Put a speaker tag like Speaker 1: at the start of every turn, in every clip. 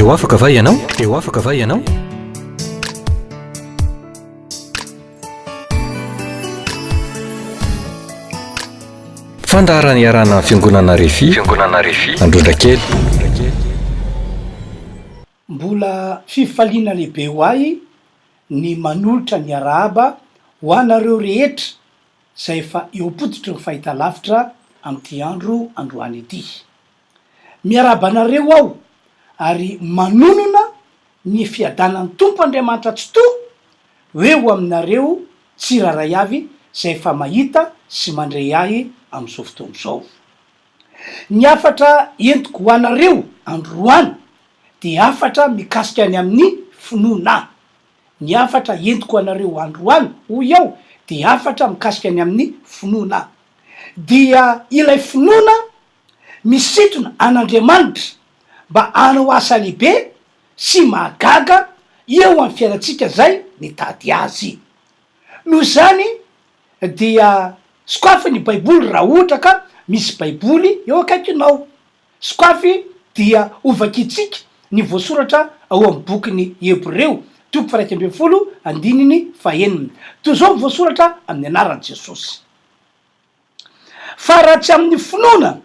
Speaker 1: eo afaka va ianao eo afaka va ianao fandarany iarana fiangonana refi androndra kely
Speaker 2: mbola fifaliana lehibe ho ahy ny manolotra ny arahaba ho anareo rehetra zay efa eopotitra ny fahita lavitra am'ty androany ity miarabanareo aho ary manonona ny fiadanany tompo Andriamanitra tsy to hoe ho aminareo tsiraray avy zay efa mahita sy mandray ahy am'izao fotoana izao. Ny afatra entiko ho anareo androany de afatra mikasika ny amin'ny finoana. Ny afatra entiko ho anareo androany hoy aho de afatra mikasika ny amin'ny finoana. Dia ilay finoana misitona an'Andriamanitra mba hanao asa lehibe sy mahagaga eo amin'ny fiainantsika zay nitady azy. Noho zany dia sokafy ny baiboly raha ohatra ka misy baiboly eo akaikinao. Sokafy dia ovakitsika ny voasoratra ao amin'ny bokyny Hebreo 12:9. Toy zao ny voasoratra amin'ny anaran'i Jesosy. Fa raha tsy amin'ny finoana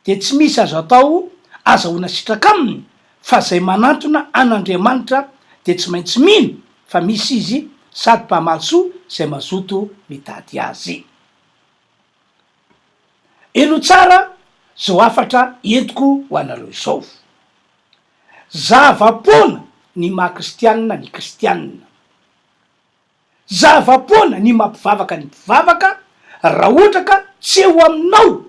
Speaker 2: de tsy misy azo atao azahoana sitraka aminy, fa zay manantona an'Andriamanitra de tsy maintsy mino fa misy izy sady mpamahasoa zay mazoto mitady azy. Eno tsara zao afatra entiko ho anareo izao. Zava-poana ny maha-kristianina ny kristianina. Zava-poana ny mampivavaka ny mpivavaka raha ohatra ka tsy eo aminao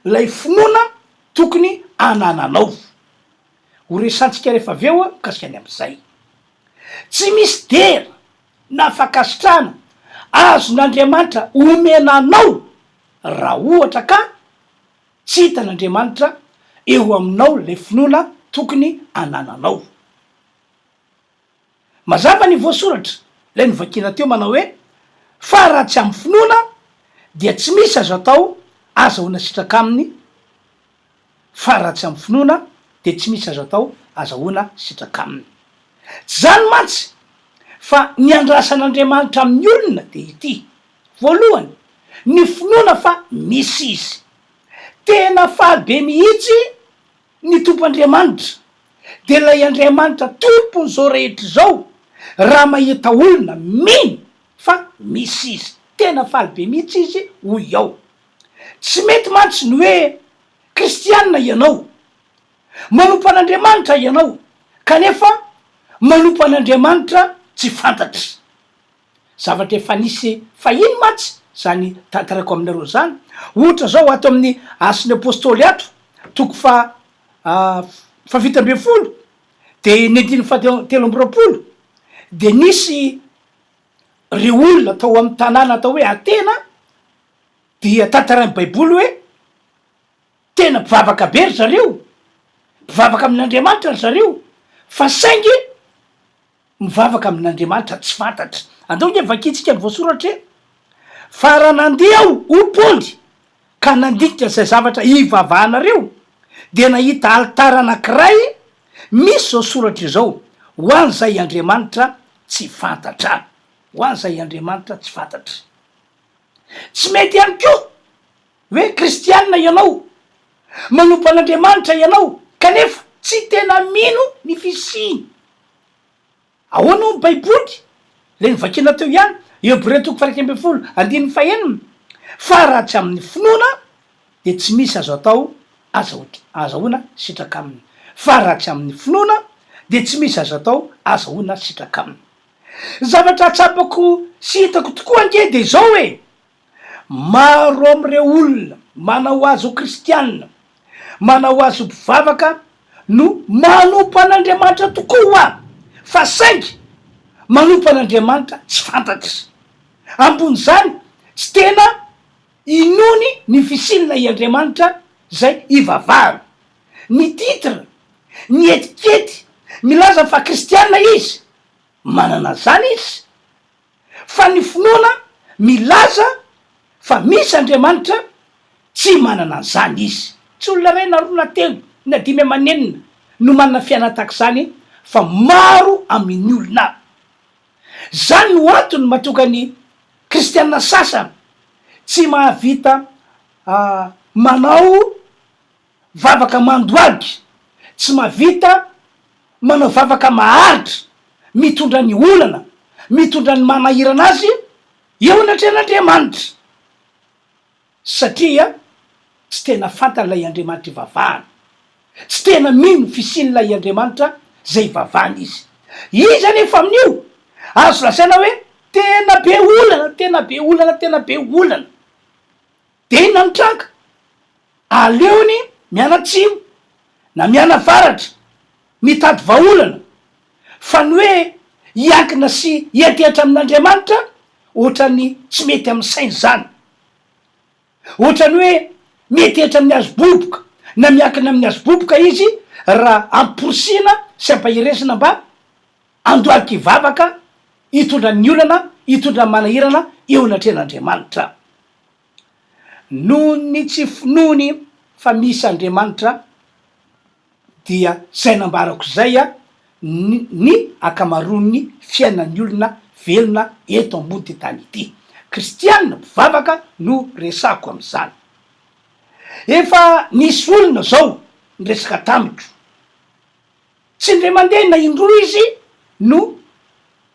Speaker 2: lay finoana tokony anananao. Ho resantsika rehefa avy eo mikasika ny am'izay. Tsy misy dera na fakasitrana azon'Andriamanitra omenanao raha ohatra ka tsy hitan'Andriamanitra eo aminao lay finoana tokony anananao. Mazava ny voasoratra lay novakina teo manao hoe fa raha tsy amin'ny finoana dia tsy misy azo atao azahoana sitraka aminy. Fa raha tsy amin'ny finoana de tsy misy azo atao azahoana sitraka aminy. Tsy zany mantsy fa ny andrasan'Andriamanitra amin'ny olona de ity. Voalohany, ny finoana fa misy izy. Tena fahabe mihitsy ny tompo Andriamanitra. De lay Andriamanitra tompon'izao rehetra zao raha mahita olona mino fa misy izy. Tena fahabe mihitsy izy hoy ao. Tsy mety mantsy ny hoe kristianina ianao, manompo an'Andriamanitra ianao, kanefa manompo an'Andriamanitra tsy fantatry. Zavatra efa nisy fahiny mantsy zany tantarako aminareo zany. Ohatra zao ato amin'ny Asin'ny Apôstôly ato toko fa 17 de ny 13 de nisy reo olona tao amin'ny tanàna atao hoe Atena dia tantaran'ny baiboly hoe tena mpivavaka be ry zareo, mpivavaka amin'Andriamanitra ry zareo, fa saingy mivavaka amin'Andriamanitra tsy fantatra. Andao nge vakitsika ny voasoratra hoe fa raha nandeha aho ho Paoly ka nandikitra zay zavatra ivavahanareo de nahita alitara anankiray misy zao soratra izao: ho an'izay Andriamanitra tsy fantatra. Ho an'izay Andriamanitra tsy fantatra. Tsy mety ihany koa hoe kristianina ianao, manompo an'Andriamanitra ianao, kanefa tsy tena mino ny fisiny. Ahoana ny baiboly le nivakina teo ihany Hebreo 12:9. Fa raha tsy amin'ny finoana de tsy misy azo atao azahoana sitraka aminy. Fa raha tsy amin'ny finoana de tsy misy azo atao azahoana sitraka aminy. Zavatra atsapako sy hitako tokoa ange de zao hoe maro am'ireo olona manao azy ho kristianina, manao azy ho mpivavaka no manompo an'Andriamanitra tokoa, fa saingy manompo an'Andriamanitra tsy fantatra. Ambony zany tsy tena inony ny fisinina i Andriamanitra zay ivavahana. Ny titra, ny etikety milaza fa kristianina izy, manana zany izy. Fa ny finoana milaza fa misy Andriamanitra, tsy manana zany izy. Tsy olona ray na roa na telo na 5 amanenina no manana fiaina tak'izany fa maro amin'ny olona zany no antony mahatonga ny kristianina sasany tsy mahavita manao vavaka mandoagy, tsy mahavita manao vavaka maharitra mitondra ny olana, mitondra ny manahirana azy eo anatrehan'Andriamanitra satria tsy tena fantan'ilay Andriamanitra ivavahana, tsy tena mino fisian'ilay Andriamanitra zay ivavahana izy anefa amin'io azo lasaina hoe tena be olana, tena be olana, tena be olana de ina mitranga aleony mianatsimo na mianavaratra mitady vaolana fa ny hoe hiankina sy hiatehatra amin'Andriamanitra ohatrany tsy mety amin'ny sainy zany, ohatrany hoe mietehatra amin'ny hazo-boboka na miankina amin'ny hazo-boboka izy raha amporisina sy ampahiresina mba andoaky ivavaka hitondra ny olana, hitondra ny manahirana eo anatrehan'Andriamanitra. Noho ny tsy finoany fa misy Andriamanitra dia zay nambarako zay ny akamaroan'ny fiainan'ny olona velona eto ambony ty tany ity. Kristianina mpivavaka no resako am'izany. Efa nisy olona zao niresaka tamiko, tsy ndre mandeha na indroa izy no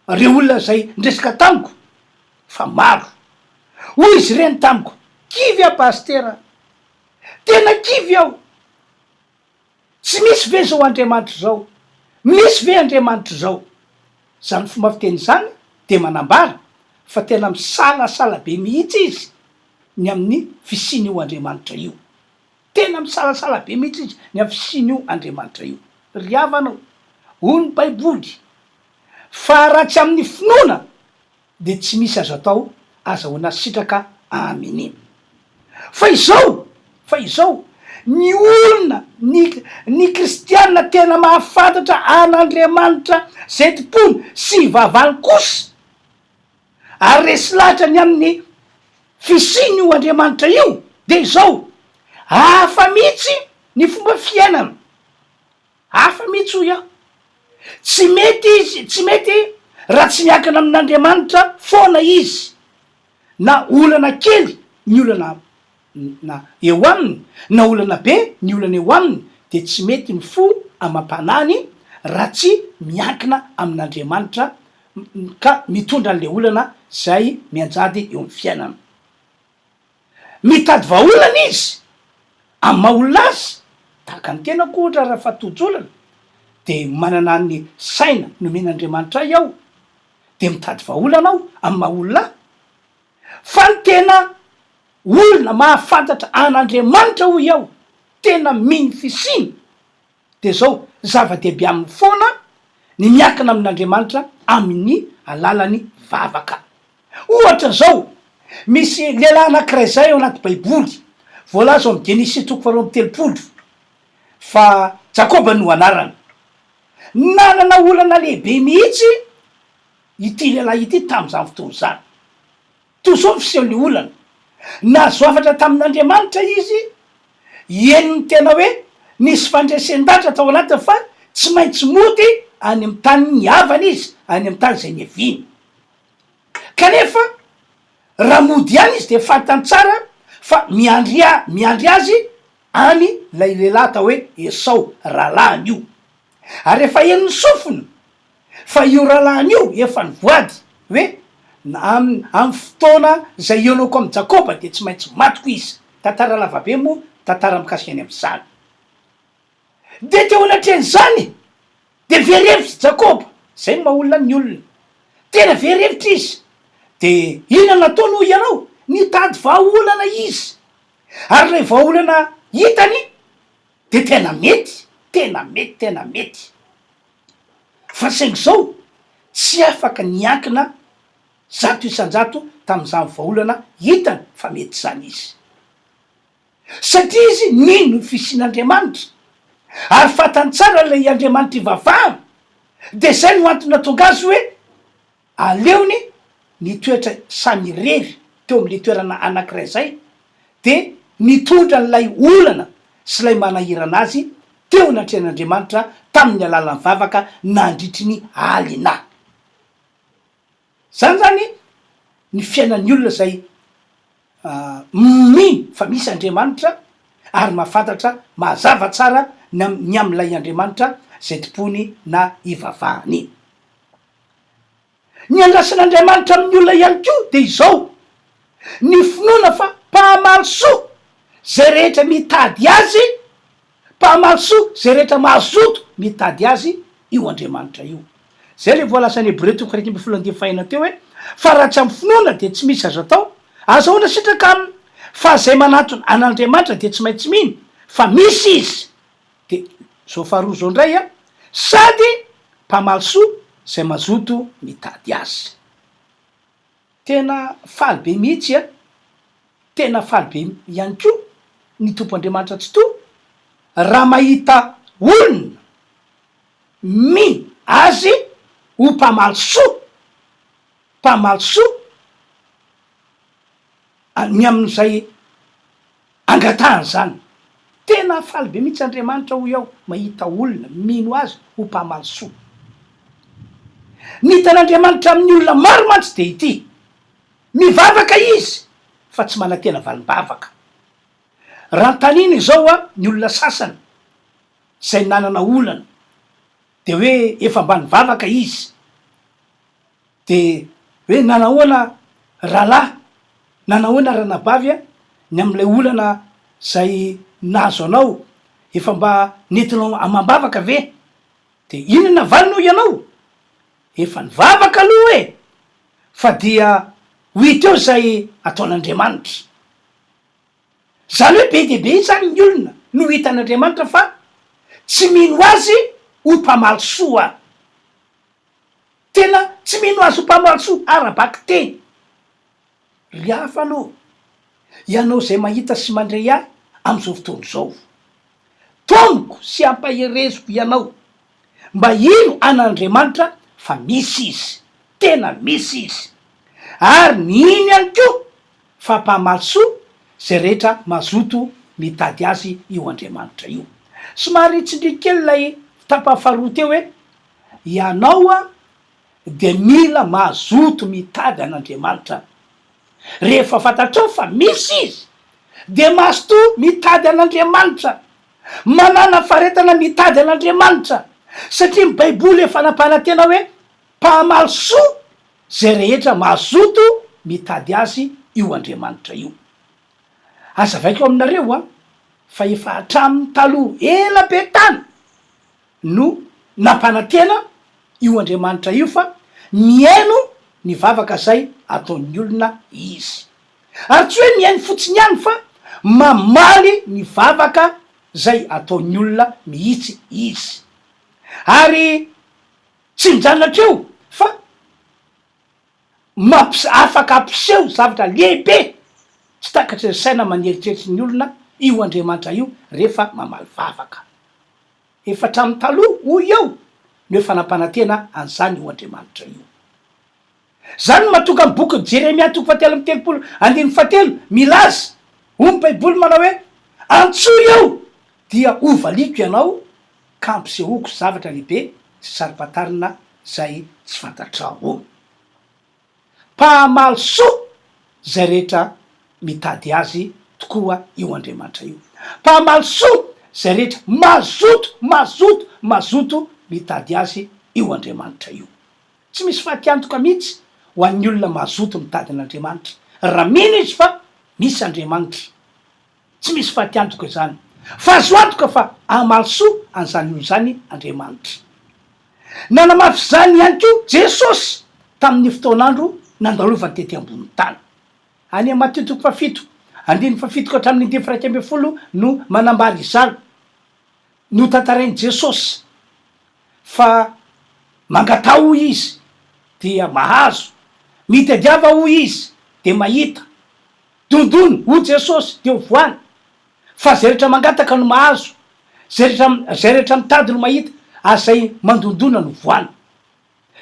Speaker 2: reo olona zay niresaka tamiko fa maro. Hoy izy reny tamiko, kivy a pastera, tena kivy aho, tsy misy ve zao Andriamanitra zao, misy ve Andriamanitra zao? Zany fomba fiteny zany de manambara fa tena misalasala be mihitsy izy ny amin'ny fisian'io Andriamanitra io, tena misalasala be mihitsy izy ny amin'ny fisian'io Andriamanitra io. Ry havanao, hoy ny Baiboly fa raha tsy amin'ny finoana de tsy misy azo atao azahoana sitraka aminy. Fa izao ny olona ny kristianina tena mahafantatra an'Andriamanitra zay tompony sy ivavahany kosa ary resy lahatra ny amin'ny fisian'io Andriamanitra io de izao hafa mihitsy ny fomba fiainana, hafa mihitsy hoy aho. Tsy mety raha tsy miankina amin'Andriamanitra foana izy, na olana kely ny olana na eo aminy, na olana be ny olana eo aminy, de tsy mety ny fo amam-panany raha tsy miankina amin'Andriamanitra ka mitondra an'le olana zay mianjady eo amin'ny fiainana. Mitady vaolana izy amin'ny maha-olona azy tahaka ny tenako ohatra raha fatojolana de manana ny saina nomen'Andriamanitra iaho de mitady vaolana aho amin'ny maha-olona fa ny tena olona mahafantatra an'Andriamanitra hoy iaho, tena mino fisiny de zao zava-dehibe amin'ny foana ny miankina amin'Andriamanitra amin'ny alalany vavaka. Ohatra zao misy lehilahy anankiray zay ao anaty Baiboly, voalaza ao amin'ny Genesis 3:telopolo fa Jakoba no anarany, nanana olana lehibe mihitsy ity lehilahy ity tam'izany fotoana zany. To zao ny fisehoan'le olana, nahazo afatra tamin'Andriamanitra izy, eniny tena hoe nisy fandresen-datra tao anatiny fa tsy maintsy mody any amin'ny tany ny havana izy, any amin'ny tany zay niaviny. Kanefa raha mody any izy de fantany tsara fa miandry azy any lay lehilahy tao hoe Esau, rahalahiny io. Ary efa eniny sofina fa io rahalahiny io efa nivoady hoe amin'ny fotoana zay ionako amin'ny Jakoba de tsy maintsy matiko izy. Tantara lavabe moa tantara mikasika any amin'izany. De teo anatrehan'izany de verevitry Jakoba, zay ny maha-olona ny olona, tena verevitra izy. De ina nataony hoy ianao? Nitady vahaolana izy, ary lay vahaolana hitany de tena mety. Fa saingy zao tsy afaka niankina zato isan-jato tam'izany vahaolana hitany fa mety zany izy, satria izy nino ny fisian'Andriamanitra ary fantany tsara lay Andriamanitra ivavahana. De zay no antony natonga azy hoe aleony nitoetra samy rery teo amin'le toerana anankiray zay de nitondra n'lay olana sy lay manahirana azy teo natrehan'Andriamanitra tamin'ny alalan'ny vavaka nandritry ny alina. Zany zany ny fiainan'ny olona zay mino fa misy Andriamanitra ary mahafantatra mazava tsara ny am'ilay Andriamanitra zay tompony na ivavahany iny. Ny andrasan'Andriamanitra amin'ny olona ihany koa de izao ny finoana fa mpahamaly soa zay rehetra mitady azy, mpahamaly soa zay rehetra mazoto mitady azy io Andriamanitra io. Zay le voalasan'ny Hébreu 1:25 teo hoe fa raha tsy amy finoana de tsy misy azo atao, azahoana sitraka aminy, fa zay manatona an'Andriamanitra de tsy maintsy mino fa misy izy. De zao faharoa zao ndray a, sady mpahamaly soa zay mazoto mitady azy. Tena faly be mihitsy a, tena faly be ihany koa ny tompo Andriamanitra tsy to raha mahita olona mino azy ho mpahamaly soa, mpahamaly soa ny amin'izay angatahany zany. Tena faly be mihitsy Andriamanitra ho iaho mahita olona mino azy ho mpahamaly soa. Ny hitan'Andriamanitra amin'ny olona maro mantsy de ity: mivavaka izy fa tsy manantena valim-bavaka. Raha taniny zao a ny olona sasany zay nanana olana de hoe efa mba nivavaka izy, de hoe nanahoana rahalahy, nanahoana ranabavy a ny am'ilay olana zay nazo anao, efa mba nentinao amam-bavaka ve? De inona valinao ianao? Efa nivavaka aloha e, fa dia hoy teo zay ataon'Andriamanitra. Zany hoe be de be zany ny olona no hitan'Andriamanitra fa tsy mino azy ho mpahamaly soa. Tena tsy mino azy ho mpahamaly soa ara-baky teny. Ry hafa aloha, ianao zay mahita sy mandray ahy am'izao fotoana zao, tomoko sy ampahereziko ianao mba ino an'Andriamanitra fa misy izy, tena misy izy, ary nino ihany koa fa mpahamaly soa zay rehetra mazoto mitady azy io Andriamanitra io. Somary tsindriky kely lay tapafaroa teo hoe ianao a de mila mazoto mitady an'Andriamanitra. Rehefa fantatrao fa misy izy de mazoto mitady an'Andriamanitra, manana faretana mitady an'Andriamanitra, satria ny baiboly efa napahana tena hoe mpahamaly soa zay rehetra mazoto mitady azy io Andriamanitra io. Azavaiko aminareo a fa efa hatramin'ny taloha ela be tany no napahana tena io Andriamanitra io fa miaino ny vavaka zay ataon'ny olona izy, ary tsy hoe miaino fotsiny ihany fa mamaly ny vavaka zay ataon'ny olona mihitsy izy. Ary tsy mijanonatra fa afaka ampiseho zavatra lehibe tsy takatry ny saina maneritreritry ny olona io Andriamanitra io rehefa mamaly vavaka. Efa hatramin'ny taloha hoy eo no efa napahana tena an'izany io Andriamanitra io. Zany no mahatonga ny boky Jeremia 3:7 milaza hoy ny baiboly manao hoe antsoy eo dia hovaliko ianao ka ampisehoko zavatra lehibe sy saripatarina zay tsy fantatrao. Mpahamaly soa zay rehetra mitady azy tokoa io Andriamanitra io. Mpahamaly soa zay rehetra mazoto mitady azy io Andriamanitra io. Tsy misy fahatiantoka mihitsy ho an'ny olona mazoto mitady an'Andriamanitra raha mino izy fa misy Andriamanitra. Tsy misy fahatiantoka izany, fa azo antoka fa ahamaly soa an'izany olo zany Andriamanitra. Nanamafy zany ihany koa Jesosy tamin'ny fotoan'andro nandalova tety ambony tany. Any Matthieu 7:7-7 no manambara izany, no tantarain'i Jesosy fa mangatao izy dia mahazo, mitadiava hoy izy de mahita, dondony ho Jesosy de ho voany, fa zay rehetra mangataka no mahazo, zay rehetra mitady no mahita, ary zay mandondona no voany.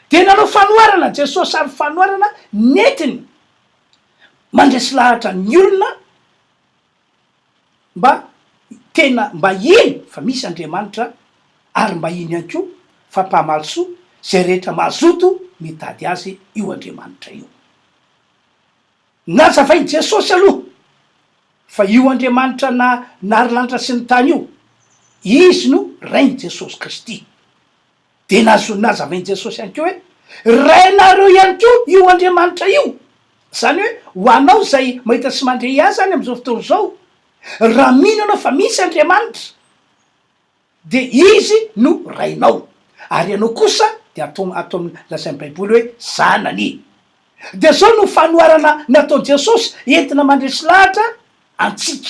Speaker 2: De nanao fanoarana Jesosy, ary fanoarana netiny mandresy lahatra ny olona mba tena mba iny fa misy Andriamanitra ary mba iny ihany koa fa mpamalisoa zay rehetra mazoto mitady azy io Andriamanitra io. Nazavainy Jesosy aloha fa io Andriamanitra nary lanitra sy ny tany io, izy no rainy Jesosy Kristy. De nazavainy Jesosy ihany koa hoe rainareo ihany koa io Andriamanitra io. Zany hoe ho anao zay mahita sy mandre azy zany am'izao fotoana zao, raha mino anao fa misy Andriamanitra de izy no rainao, ary ianao kosa de atao amin'ny lazain'ny baiboly hoe zanany. De zao no fanoarana nataony Jesosy entina mandresy lahatra antsika.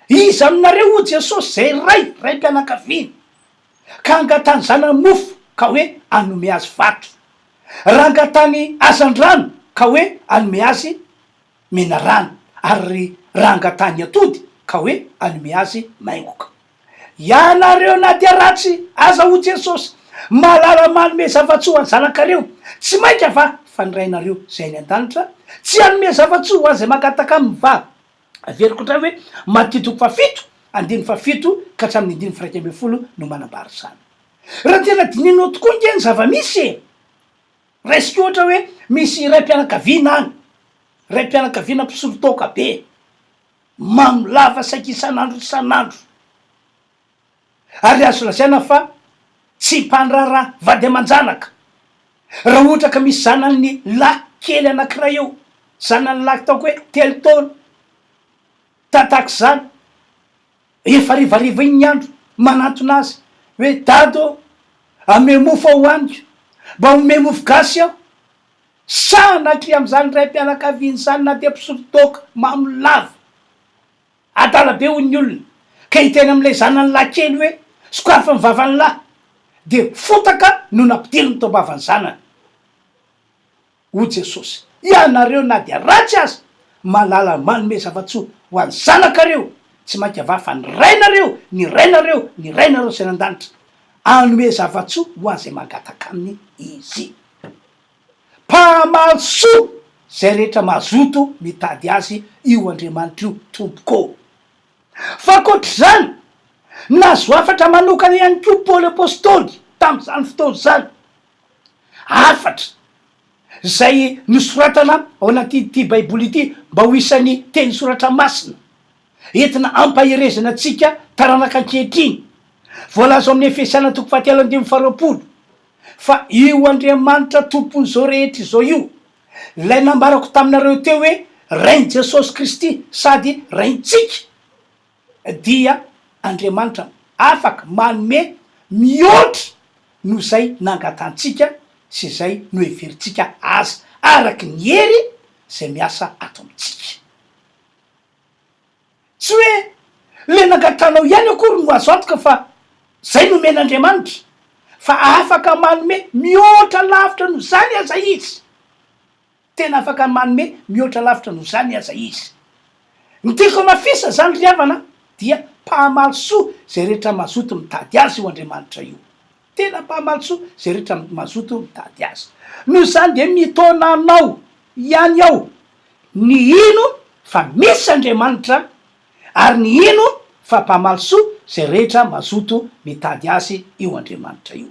Speaker 2: Izy aminareo o Jesosy zay ray mpianakaviana ka angatany zanany mofo ka hoe anome azy vato, raha angatany azan-drano ka hoe anome azy mena rano, ary raha angatany atody ka hoe anome azy maingoka. Ianareo na dia ratsy aza ho Jesosy malala manome zavatsoa any zanakareo, tsy mainka va fanirainareo zay ny an-danitra, tsy anome zavatsoa azy magataka aminy va averiko otra hoe Matitoko 7:7 ka hatramin'ny 9:1 no manambary zany. Raha tena dininao tokoa nge ny zava-misy resika ohatra hoe misy ray mpianakaviana any, ray mpianakaviana mpisolotoka be mamolava saika isan'andro, ary azo lazaina fa tsy mpandrara vady aman-janaka. Raha ohatra ka misy zanany lahy kely anankiray eo, zanany lahy taoko hoe 3 taona, tataky zany efa rivariva iny ny andro manantona azy hoe dado ame mofo ao aniko, mba ome mofo gasy aho, sanatry am'zany ray mpianakaviany zany na de mpisolotoka mamolava adala be hoy ny olona, ka hiteny am'lay zanany lahy kely hoe sokafa mivavany lahy, de fotaka no nampidilo ny tombavany zanany. O Jesosy, ianareo na dia ratsy azy malala manome zavatsoa ho any zanakareo, tsy mainka ava fa ny rainareo zay nan-danitra anome zavatsoa ho any zay mangataka aminy izy. Mpamalisoa zay rehetra mazoto mitady azy io Andriamanitra io tompoko. Fa koatr'zany nazo afatra manokana ihany koa Paoly apôstôly tam'zany fotoana zany, afatra zay nosoratana ao anaty baiboly ity mba ho isan'ny teny soratra masina entina ampaherezana atsika taranaka ankehitriny. Voalaza amin'ny Efesiana 4:2 fa io Andriamanitra tompon'izao rehetra izao io, lay nambarako taminareo teo hoe rainy Jesosy Kristy sady raintsika, dia Andriamanitra afaka manome mihoatra no zay nangatantsika sy zay no everitsika azy araky ny hery zay miasa ato amitsika. Tsy hoe le nangatanao ihany akory no azo antoka fa zay no men'Andriamanitra, fa afaka manome mihoatra lavitra no zany aza izy, tena afaka manome mihoatra lavitra no zany aza izy. Ny tiako mafisa zany ry havana dia mpamalisoa zay rehetra mazoto mitady azy io Andriamanitra io, tena mpamalisoa zay rehetra mazoto mitady azy. No zany de mitona anao ihany ao ny ino fa misy Andriamanitra, ary ny ino fa mpamalisoa zay rehetra mazoto mitady azy io Andriamanitra io.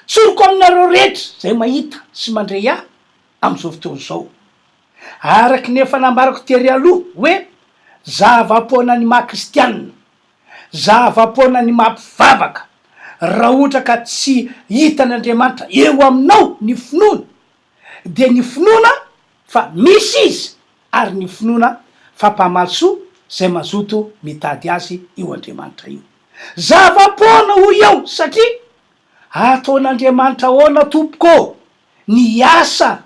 Speaker 2: Tsoroko aminareo rehetra zay mahita sy mandray ahy am'izao fotoana zao, araky nefa nambarako tery aloha hoe zava-poana ny maha-kristianina, zava-poana ny mampivavaka, raha ohatra ka tsy hitan'Andriamanitra eo aminao ny finoana, de ny finoana fa misy izy, ary ny finoana fa mpamalisoa zay mazoto mitady azy io Andriamanitra io. Zava-poana ho eo satria ataon'Andriamanitra ahoana tompoko ny asa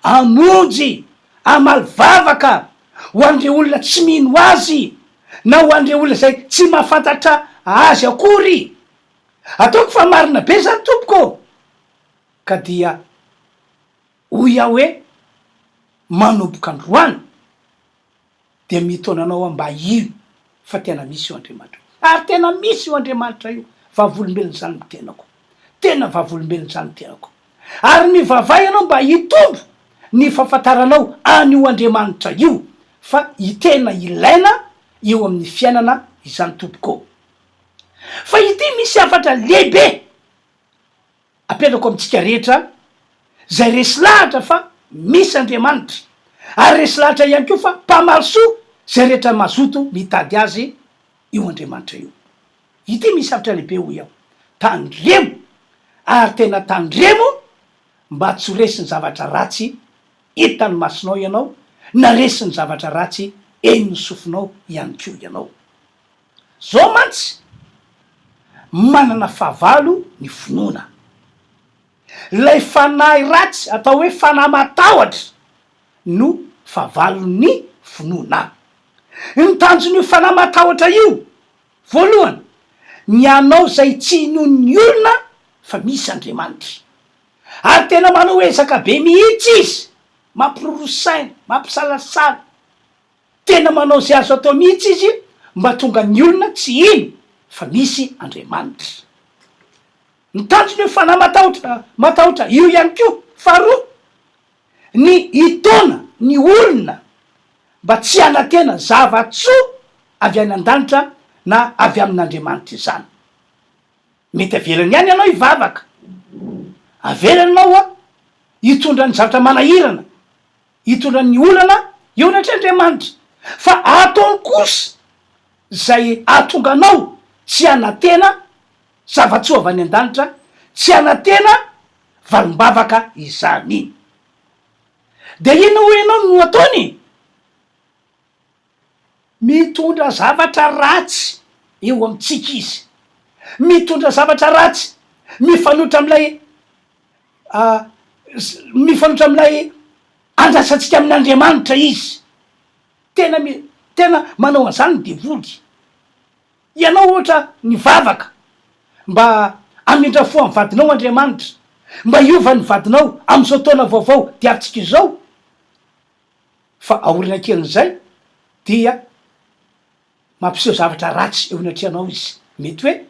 Speaker 2: amonjy amalivavaka ho andre olona tsy mino azy na ho andre olona zay tsy mahafantatra azy akory. Ataoko fa marina be zany tompoko, ka dia hoy aho hoe manomboka androany de mitonanao mba io fa tena misy io Andriamanitra, ary tena misy io Andriamanitra io. Vavolombelona zany ny tenako, tena vavolombelona zany ny tenako, ary mivavay anao mba hitombo ny fahafantaranao an'io Andriamanitra io, fa itena ilaina eo amin'ny fiainana izany tompoko fa ity misy afatra lehibe apetrako amintsika rehetra zay resy lahatra fa misy Andriamanitra ary resy lahatra ihany koa fa mpamalisoa zay rehetra mazoto mitady azy io Andriamanitra io. Ity misy afatra lehibe ho iaho tandremo ary tena tandremo mba tsy ho resiny zavatra ratsy hitany masonao ianao na resiny zavatra ratsy eny sofinao ihany ko ianao. Zao mantsy manana fahavalo ny finoana, lay fanahy ratsy atao hoe fanahy matahotra no fahavalon'ny finoana. Ny tanjon'io fanahy matahotra io voalohany ny anao zay tsy inon'ny olona fa misy Andriamanitra ary tena manao ezaka be mihitsy izy mampirorosaina mampisalasala tena manao zay azo atao mihitsy izy mba tonga ny olona tsy ino fa misy Andriamanitra. Ny tanjon'io fanahy matahotra io ihany ko faharoa ny itona ny olona mba tsy anantena zavatsoa avy any an-danitra na avy amin'Andriamanitra izany. Mety avelany ihany ianao hivavaka, avelanao a hitondra ny zavatra manahirana, hitondra ny olana eo anatry Andriamanitra, fa ataony kosa zay ahatonga anao tsy anantena zavatsoa avy any an-danitra, tsy anantena valimbavaka izany. De ino ho ianao no ataony? Mitondra zavatra ratsy eo amintsika izy, mitondra zavatra ratsy, mifanotra am'lay andrasantsika amin'Andriamanitra izy. Tena manao an'izany ny devoly. Ianao ohatra nivavaka mba amindra fo amin'ny vadinao Andriamanitra, mba hiova ny vadinao am'izao taona vaovao diavintsika izao, fa aorina kelin'izay dia mampiseho zavatra ratsy eo anatrehanao izy. Mety hoe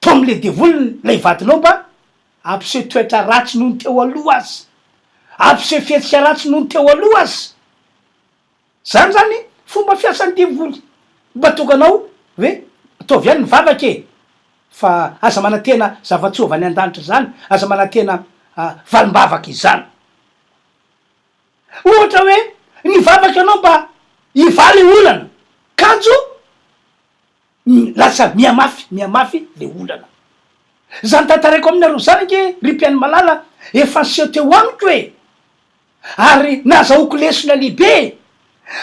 Speaker 2: to am'le devoly lay vadinao mba ampiseho toetra ratsy noho ny teo aloha azy, ampiseho fihetsika ratsy noho ny teo aloha azy. Zany zany fomba fiasan'ny devoly mba tonga anao hoe ataovy ihany mivavaka e, fa aza manantena zavatsoa avy any an-danitra zany, aza manantena valimbavaka izany. Ohatra hoe nivavaka ianao mba hivaly olana kanjo lasa miamafy le olana. Zany tantaraiko aminareo zany ke ry-piany malala efa niseho teo amiko e, ary nazahoako lesona lehibe,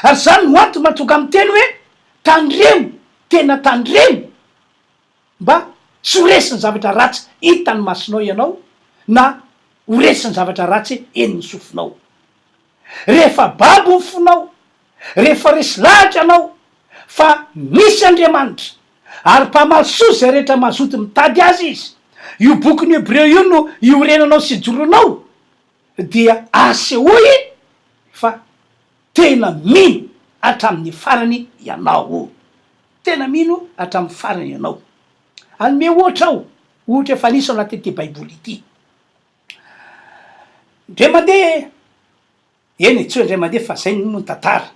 Speaker 2: ary zany no antony mahatonga amin'ny teny hoe tandremo, tena tandremo mba tsy ho resiny zavatra ratsy hitany masonao ianao na ho resiny zavatra ratsy eny ny sofinao. Rehefa babo ny fonao, rehefa resy lahatra anao fa misy Andriamanitra ary mpamalisoa zay rehetra mazoto mitady azy izy, io boky ny Hebreo io no iorenanao sy joronao, dia asehoy fa tena mino hatramin'ny farany ianao, tena mino hatramin'ny farany ianao. Anome ohatra aho, ohatra efa nisy ao anatin'ity baiboly ity. Ndray mandeha, eny tsy hoe ndray mandeha fa zay no tantara,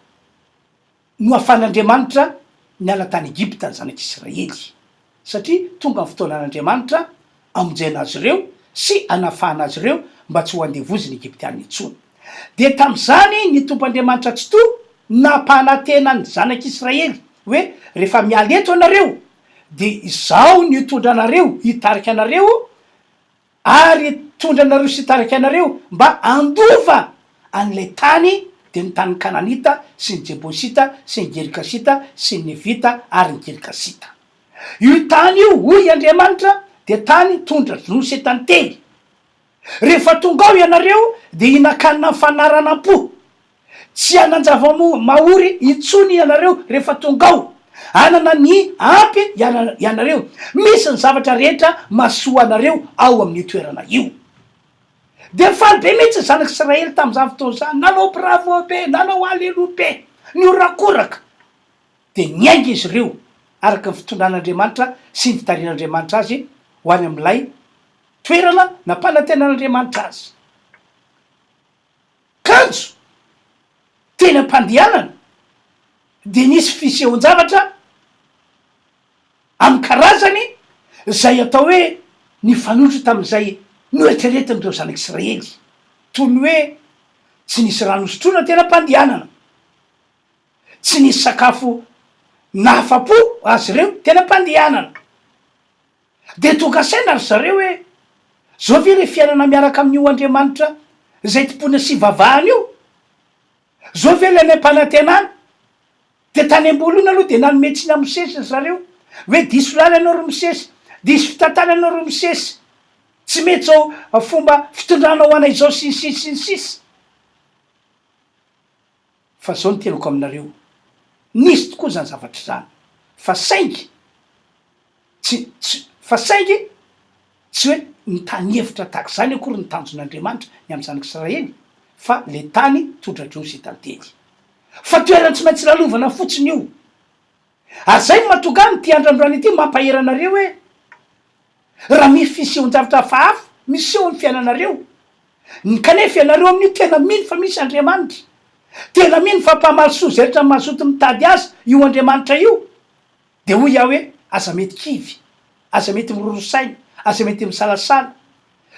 Speaker 2: no afan'Andriamanitra niala tany Egypta ny zanak'Israely, satria tonga ny fotoanan'Andriamanitra amonjena azy ireo sy anafahana azy ireo mba tsy ho andevozy ny Egyptianina intsony. De tam'izany ny tompo Andriamanitra tsy to nampanantena ny zanak'Israely hoe rehefa miala eto anareo de izao ny hitondra anareo, hitarika anareo ary hitondra anareo sy hitarika anareo mba andova an'lay tany, de ny tany Kananita sy ny Jebosita sy ny Gerikasita sy ny Nevita ary ny Gerikasita. Io tany io, hoy Andriamanitra, de tany tondra ronono sy tantely. Rehefa tonga ao ianareo de hinakanina fanaranam-po, tsy hanan-java mahory intsony ianareo rehefa tonga ao, anana ny ampy ianareo, misy ny zavatra rehetra mahasoa anareo ao amin'ny toerana io. De faly be mihitsy zanak'Israely tam'izany fotoana zany, nanao bravo be, nanao aleloa be, niorakoraka, de niainga izy ireo araka ny fitondran'Andriamanitra sy ny fitarian'Andriamanitra azy ho any amin'ilay toerana nampanantenan'Andriamanitra azy. Kanjo teny am-pandehanana de nisy fisehoan-javatra amy karazany zay atao hoe ny fanondro tam'izay noetreretin'ireo zanak'Israely toy ny hoe tsy nisy rano sotroina tena mpandianana, tsy nisy sakafo nahafa-po azy ireo tena mpandehanana, de tokasaina ry zareo hoe zao ve le fiainana miaraka amin'io Andriamanitra zay tompona sy vavahana io, zao ve le nem-panantenana, de tany am-bolona aloha de nanometsiny amy misesy zareo hoe diso lala anao ro misesy, diso fitantana anao ro misesy, tsy mety zao fomba fitondrana ho anay zao sisy fa zao ny tenako aminareo, nisy tokoa zany zavatra zany fa saingy tsy hoe ny tany hevitra tahaka zany akory ny tanjon'Andriamanitra ny amy zanak'Israely fa le tany tondra-dreo sy tantely fa toerany tsy maintsy lalovana fotsiny io. Azay mahatonga ny ty androandroany ity mampaheranareo hoe raha misy fisehoan-javatra hafahafa miseho amy fiainanareo, ny kanefa ianareo amin'io tena mino fa misy Andriamanitra, tena mino fa mpahamarosoa zay rehetra mazoto mitady azy io Andriamanitra io, de hoy iaho hoe aza mety kivy, aza mety mirorosaina, aza mety misalasala,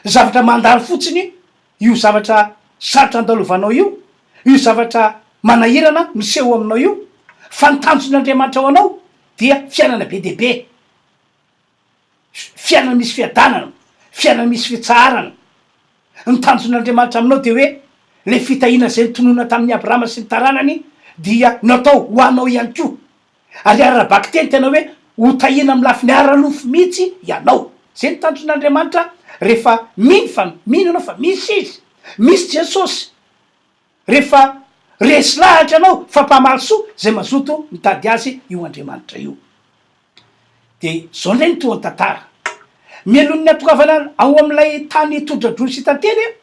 Speaker 2: zavatra mandalo fotsiny io zavatra sarotra andalovanao io zavatra manahirana miseho aminao io, fa nitanjon'Andriamanitra ho anao dia fiainana be dehibe, fiainana misy fiadanana, fiainana misy fitsaharana. Ny tanjon'Andriamanitra aminao de hoe le fitahina zay nitonona tamin'ny Abrahama sy ny taranany dia natao ho anao ihany koa, ary arabaky teny tena hoe ho tahina amy lafiny aralofo mihitsy ianao. Zay ny tanjon'Andriamanitra rehefa mino fa mino anao fa misy izy, misy Jesosy, rehefa resy lahatra anao fa mpahamarosoa zay mazoto mitady azy io Andriamanitra io. De zao ndray ny tohany tantara mialohan'ny atokavana ao am'ilay tany tondra-drony sy tantely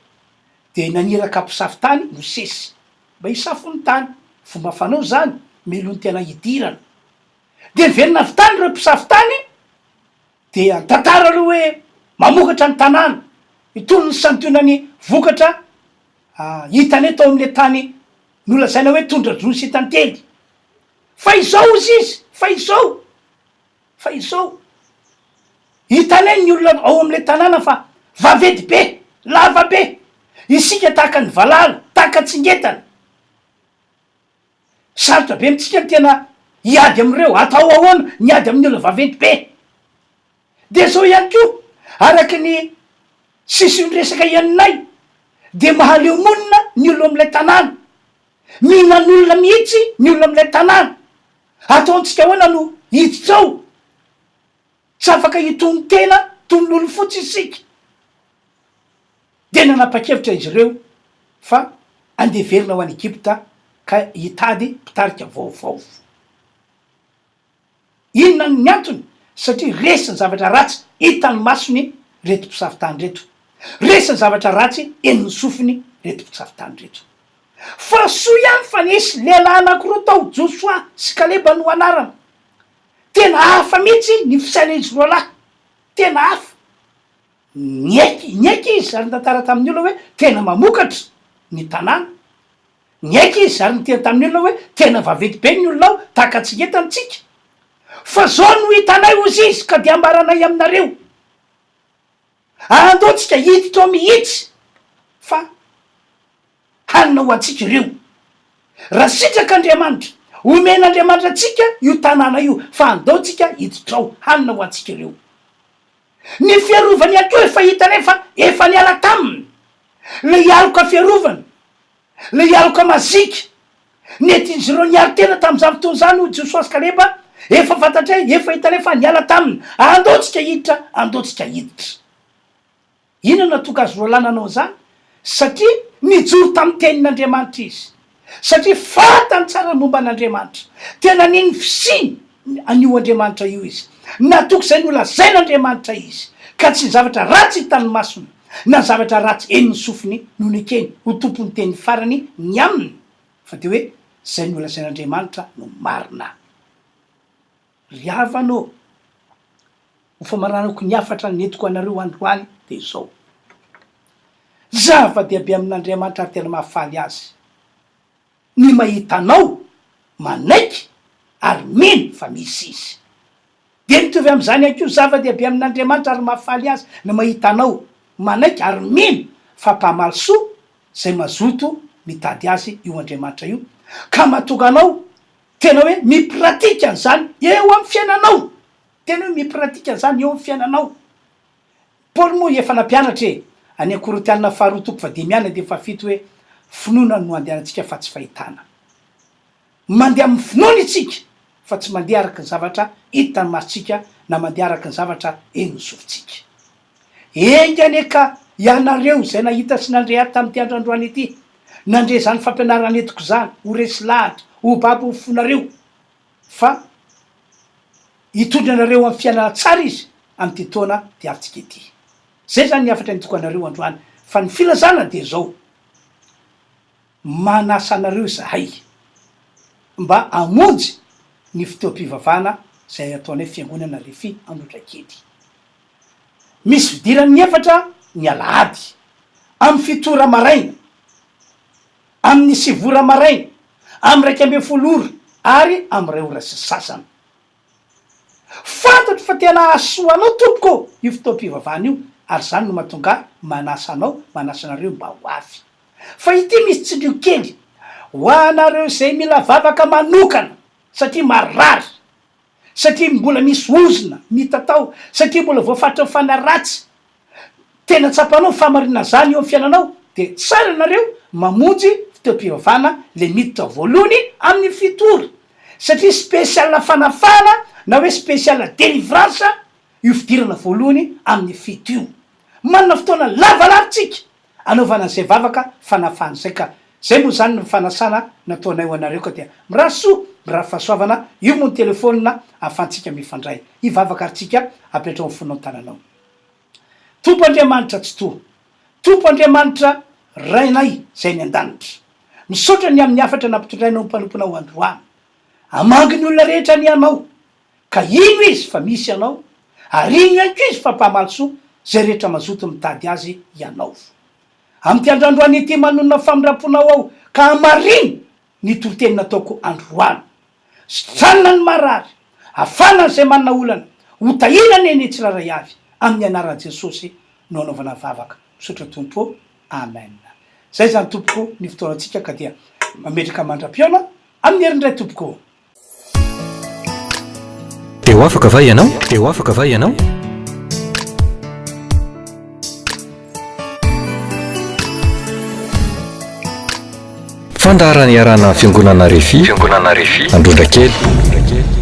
Speaker 2: de naniraka mpisafy tany Mosesy mba hisafony tany, fomba fanao zany mialohan'ny tena hidirana, de velona avy tany reo mpisafy tany de tantara aloha hoe mamokatra ny tanàna itony ny santionany vokatra hitany tao am'le tany nolazaina hoe tondra-drony sy tantely, fa izao izy fa izao hitany ny olona ao am'le tanàna fa vavedy be, lava be, isika tahaka ny valala, tahaka tsingetana, sarotra be mitsika ny tena hiady am'ireo, atao ahoana niady amin'ny olona vavedy be. De zao ihany ko araky ny sisiny resaka ianinay de mahaleo monina ny olona am'lay tanàna, mihinan'olona mihitsy ny olona am'lay tanàna, ataontsika hoana no hiditsao, tsy afaka hitony tena tonon'olo fotsy isika. De nanapa-kevitra izy ireo fa andeverina ho any Egypta ka hitady mpitarika vaovao. Inona ny antony? Satria resy ny zavatra ratsy hitany masony reto mpisafy tany reto, resy ny zavatra ratsy eniny sofiny reto mpisafy tany reto. Fa soa ihany fa nisy lehilahy anankiroa tao Josoa sy Kaleba no anarana, tena hafa mihitsy ny fisaina izy roa lahy, tena hafa, nyaiky izy ary tantara tamin'ny olona hoe tena mamokatra ny tanàna, nyaiky izy ary nytena tamin'ny olona hoe tena vavedy be ny olonao tahaka tsingetantsika, fa zao no hitanay ozy izy ka de ambaranay aminareo, andaotsika hiditra ao mihitsy fa hanina ho antsika ireo, raha sitraka Andriamanitra omen'Andriamanitra atsika io tanàna io fa andaotsika hiditra ao, hanina ho antsika ireo. Ny fiarovany ihany koa efa hitanay fa efa niala taminy, le hialoka fiarovana, le hialoka mazika nety-izy ireo niaro tena tam'izany fotoana zany ho Josoa sy Kaleba, efa fantatray, efa hitanay fa niala taminy, andaotsika hiditra, andaotsika hiditra. Inona natonga azy roa lananao zany? Satria nijoro tamin'ny tenin'Andriamanitra izy, satria fantany tsara momba an'Andriamanitra, tena niny fisiny an'io Andriamanitra io izy, natoko zay ny olazain'Andriamanitra izy, ka tsy ny zavatra ratsy hitany masony na zavatra ratsy eniny sofiny no nekeny ho tompony teny farany ny aminy, fa de hoe zay ny olazain'Andriamanitra no marina. Ry havanao ho fa maranako ny afatra netiko anareo androany de zao, zava-dehibe amin'Andriamanitra ary tena mahafaly azy ny mahitanao manaiky ary mino fa misy izy de mitovy am'izany ankeo zava-dehibe amin'Andriamanitra ary mahafaly azy no mahita anao manaiky ary mino fa mpamaly soa zay mazoto mitady azy io Andriamanitra io ka mahatonga anao tena hoe mipratika an'izany eo amin'ny fiainanao tena hoe mipratika an'izany eo amin'ny fiainanao Paoly moa efa nampianatra any Korinthiana 2:10 de fafito hoe finoana no andehanantsika fa tsy fahitana mandeha amin'ny finoana itsika fa tsy mandeha araka ny zavatra hita ny masitsika na mandeha araka ny zavatra eny zovintsika engany ka ianareo zay nahita sy nandre aty tamin'ity androandroany ity nandre zany fampianarana etiko zany ho resy lahatra ho babo ho fonareo fa hitondra anareo amin'ny fiainana tsara izy amin'ity taona de avitsika ity zay zany niafatra nitoko anareo androany fa ny filazana de zao manasa anareo zahay mba amonjy ny fitoam-pivavahana zay ataonay fiangonana Refy Andraikely misy fidirany ny efatra ny alahady amin'ny fitora maraina amin'ny sivora maraina amin'ny 1:00 ary amin'ny 2 ora sy sasany fantatro fa tena asoanao tompoko io fitoam-pivavahana io ary zany no mahatonga manasa anao manasa anareo mba ho avy fa ity misy tsindrio kely ho anareo zay mila vavaka manokana satria marary satria mbola misy ozona mitatao satria mbola voafatra fanaratsy tena tsapanao famarina zany eo amin'ny fiainanao de tsara nareo mamonjy fitoam-pivavahana le miditra voalohany amin'ny fitory satria spesiala fanafana na hoe spesiala délivrance io fidirana voalohany amin'ny fito io manana fotoana lavalavitsika anaovana an'izay vavaka fanafana zay ka zay moa zany ny fanasana nataonay ho anareo ka dia mirasoa miraha fahasoavana io moa ny telefônina ahafahantsika mifandray ivavaka aritsika apetrao amin'ny fonao tananao tompo Andriamanitra tsy to tompo Andriamanitra rainay zay ny an-danitra misaotra ny amin'ny afatra nampitondrainao mpanomponao androany amangy ny olona rehetra ny anao ka ino izy fa misy anao ary ino anko izy fa mpamaly soa zay rehetra mazoto mitady azy ianao amin'ty androandroany ity manonona famiraponao ao ka amariny ny toro-teny nataoko androany stranona ny marary afana zay manana olana ho tahirany eny tsiraray avy amin'ny anaran'i Jesosy no anaovana vavaka misaotra tompo amen zay zany tompoko ny fotoanantsika ka dia mametraka mandram-piona amin'ny herindray tompoko
Speaker 1: eo afaka va ianao eo afaka va ianao fandaharany iarana fiangonana Refy Androndrakely